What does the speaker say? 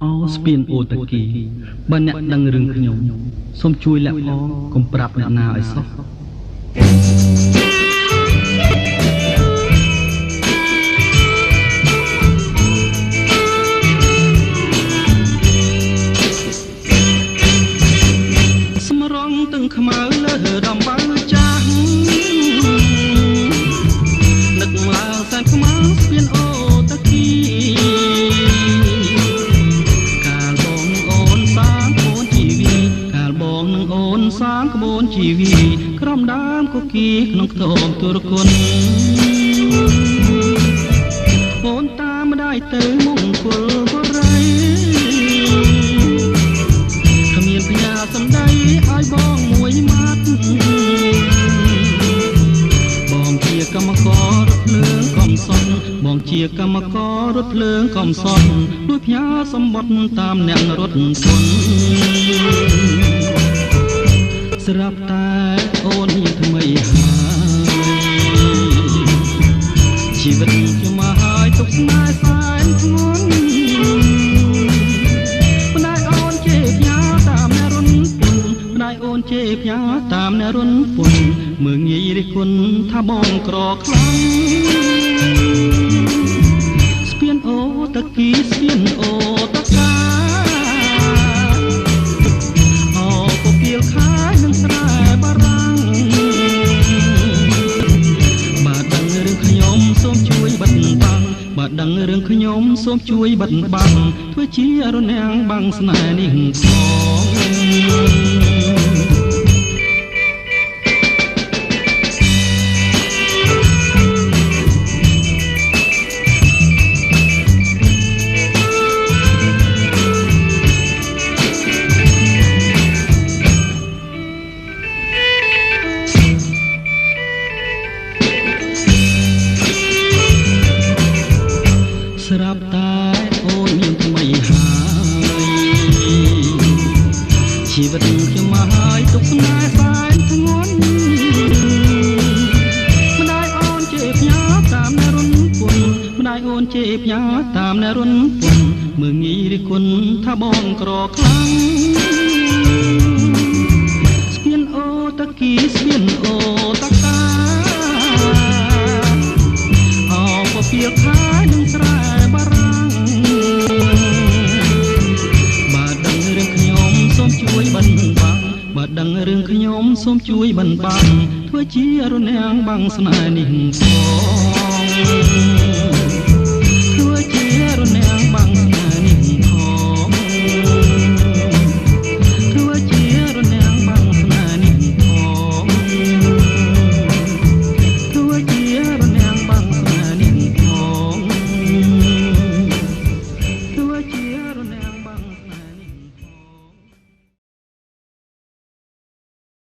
អោស្ពានអូតាគីបើអ្នកដឹងរឿងខ្ញុំសូមជួយលាក់ផងកុំប្រាប់អ្នកណាឲ្យសោះស្មរងទាំងខ្មៅលើដំបៅចាស់នឹកឡើងសែនខ្មៅស្ពានអូតាគីសាងក្បួនជីវីក្រំដើមគគីក្នុងខ្ទមទុរគុណអូនតាមម្ដាយទៅមង្គលបរិយគ្មានផ្ញើសំដីឲ្យបងមួយម៉ាត់បងជាកម្មកររថភ្លើងកំសត់បងជាកម្មកររថភ្លើងកំសត់ដូចផ្ញើសម្បត្តិតាមអ្នករត់គុណស្រាប់តែអូនមានថ្មីហើយជីវិតខ្ញុំមកហើយទុកស្នេហ៍សែនធ្ងន់ម្ដាយអូនជេរផ្ញើតាមអ្នករុនពុនម្ដាយអូនជេរផ្ញើតាមអ្នករុនពុនមើងងាយរិះគន់ថាបងក្រខ្លាំងស្ពានអូតាគីស្ពានអូតាកាបើដឹងរឿងខ្ញុំសូមជួយបិទបាំងធ្វើជារនាំងបាំងស្នេហ៍នេះស្រាប់តែអូនមានថ្មីហើយជីវិតខ្ញុំមកហើយទុកស្នេហ៍សែនធ្ងន់ម្ដាយអូនជេរផ្ញើតាមអ្នករុនពុនម្ដាយអូនជេរផ្ញើតាមអ្នករុនពុនមើងងាយរិះគន់ថាបងក្រខ្លាំងស្ពានអូតាគីស្ពានអូតាកាអោពពៀលខានឹងស្រែបារាំងបើដឹងរឿងខ្ញុំសូមជួយបិណ្ឌបាំងបើដឹងរឿងខ្ញុំសូមជួយបិណ្ឌបាំងធ្វើជារនាំងបាំងស្នេហ៍នេះផង